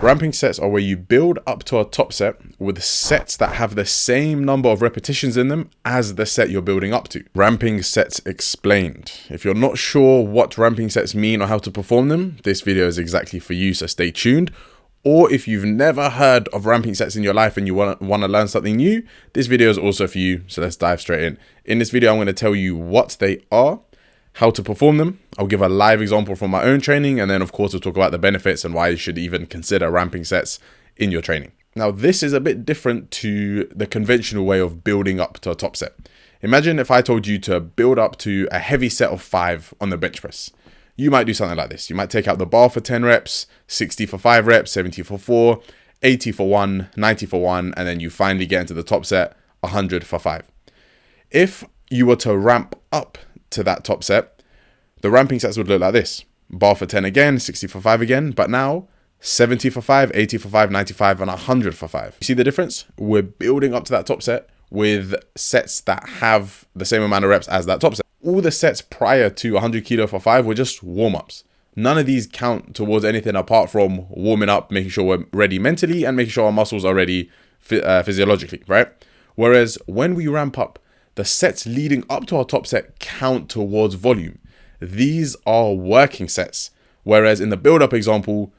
Ramping sets are where you build up to a top set with sets that have the same number of repetitions in them as the set you're building up to. Ramping sets explained. If you're not sure what ramping sets mean or how to perform them, this video is exactly for you, so stay tuned. Or if you've never heard of ramping sets in your life and you want to learn something new, this video is also for you, so let's dive straight in. In this video, I'm going to tell you what they are, how to perform them. I'll give a live example from my own training, and then of course we'll talk about the benefits and why you should even consider ramping sets in your training. Now, this is a bit different to the conventional way of building up to a top set. Imagine if I told you to build up to a heavy set of 5 on the bench press. You might do something like this. You might take out the bar for 10 reps, 60 for 5 reps, 70 for 4, 80 for 1, 90 for 1, and then you finally get into the top set, 100 for 5. If you were to ramp up to that top set, the ramping sets would look like this. Bar for 10 again, 60 for 5 again, but now 70 for 5, 80 for 5, 95, and 100 for 5. You see the difference? We're building up to that top set with sets that have the same amount of reps as that top set. All the sets prior to 100 kilo for 5 were just warm-ups. None of these count towards anything apart from warming up, making sure we're ready mentally and making sure our muscles are ready physiologically, right? Whereas when we ramp up, the sets leading up to our top set count towards volume. These are working sets. Whereas in the build-up example,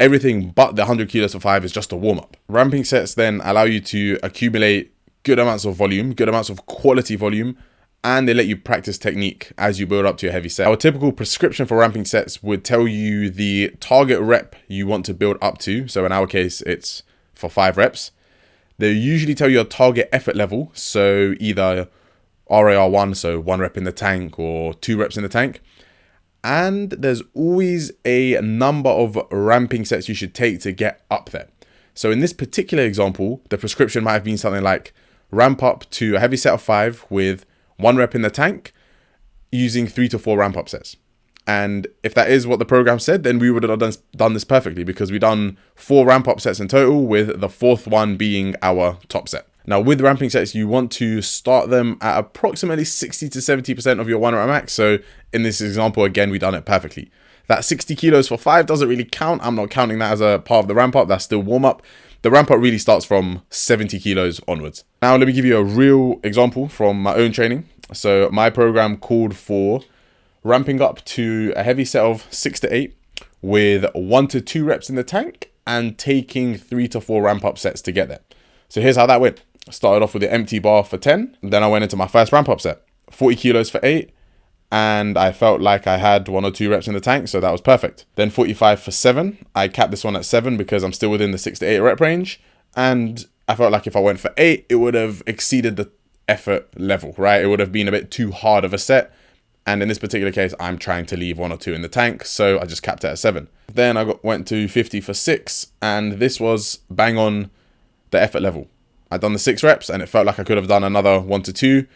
everything but the 100 kilos for 5 is just a warm-up. Ramping sets then allow you to accumulate good amounts of volume, good amounts of quality volume, and they let you practice technique as you build up to a heavy set. Our typical prescription for ramping sets would tell you the target rep you want to build up to. So in our case, it's for 5 reps. They usually tell you a target effort level. So either RAR1, so 1 rep in the tank, or 2 reps in the tank. And there's always a number of ramping sets you should take to get up there. So in this particular example, the prescription might have been something like ramp up to a heavy set of 5 with 1 rep in the tank using 3 to 4 ramp up sets. And if that is what the program said, then we would have done this perfectly, because we've done 4 ramp up sets in total, with the 4th one being our top set. Now, with ramping sets, you want to start them at approximately 60 to 70% of your 1 rep max. So in this example, again, we've done it perfectly. That 60 kilos for 5 doesn't really count. I'm not counting that as a part of the ramp up. That's still warm up. The ramp up really starts from 70 kilos onwards. Now, let me give you a real example from my own training. So my program called for ramping up to a heavy set of 6 to 8 with 1 to 2 reps in the tank and taking 3 to 4 ramp up sets to get there. So here's how that went. I started off with the empty bar for 10. Then I went into my first ramp up set, 40 kilos for 8. And I felt like I had 1 or 2 reps in the tank, so that was perfect. Then 45 for 7. I capped this one at 7 because I'm still within the 6 to 8 rep range. And I felt like if I went for 8, it would have exceeded the effort level, right? It would have been a bit too hard of a set. And in this particular case, I'm trying to leave 1 or 2 in the tank, so I just capped it at 7. Then I went to 50 for 6, and this was bang on the effort level. I'd done the 6 reps, and it felt like I could have done another 1 to 2.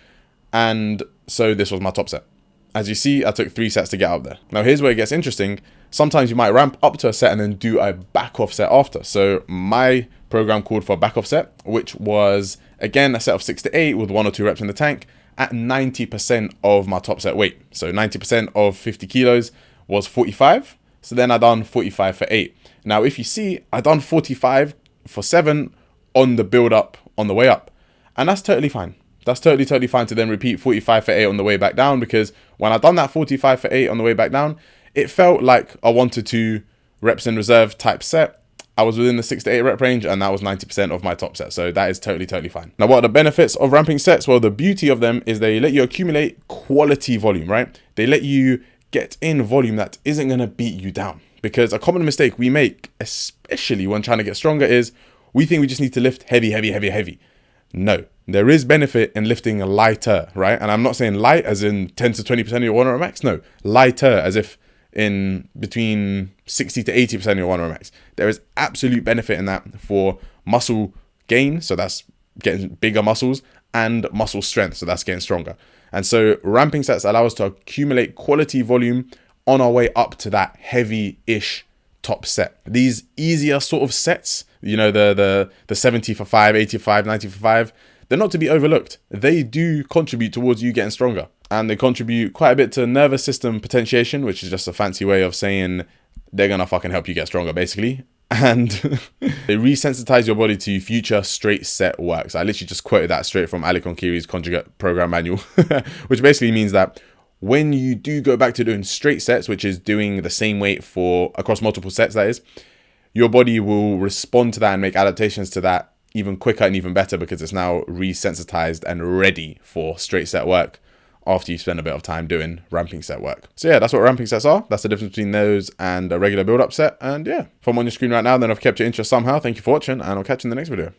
And so this was my top set. As you see, I took 3 sets to get up there. Now, here's where it gets interesting. Sometimes you might ramp up to a set and then do a back off set after. So my program called for a back off set, which was, again, a set of 6 to 8 with 1 or 2 reps in the tank at 90% of my top set weight. So 90% of 50 kilos was 45. So then I done 45 for 8. Now, if you see, I done 45 for 7 on the build up on the way up. And that's totally fine. That's totally fine to then repeat 45 for 8 on the way back down, because when I done that 45 for 8 on the way back down, it felt like a 1 to 2 reps in reserve type set. I was within the 6 to 8 rep range, and that was 90% of my top set. So that is totally fine. Now, what are the benefits of ramping sets? Well, the beauty of them is they let you accumulate quality volume, right? They let you get in volume that isn't going to beat you down. Because a common mistake we make, especially when trying to get stronger, is we think we just need to lift heavy. No, there is benefit in lifting lighter, right? And I'm not saying light as in 10 to 20% of your 1 rep max. No, lighter as if in between 60 to 80% of your 1 rep max. There is absolute benefit in that for muscle gain. So that's getting bigger muscles, and muscle strength. So that's getting stronger. And so ramping sets allow us to accumulate quality volume on our way up to that heavy-ish top set. These easier sort of sets, you know, the 70 for 5, 85, 90 for 5, they're not to be overlooked. They do contribute towards you getting stronger, and they contribute quite a bit to nervous system potentiation, which is just a fancy way of saying they're gonna fucking help you get stronger, basically. and they resensitize your body to future straight set work. So I literally just quoted that straight from Ali Konkiri's Conjugate Program Manual, which basically means that when you do go back to doing straight sets, which is doing the same weight for across multiple sets, that is, your body will respond to that and make adaptations to that even quicker and even better, because it's now resensitized and ready for straight set work after you spend a bit of time doing ramping set work. So yeah, that's what ramping sets are. That's the difference between those and a regular build-up set. And yeah, if I'm on your screen right now, then I've kept your interest somehow. Thank you for watching, and I'll catch you in the next video.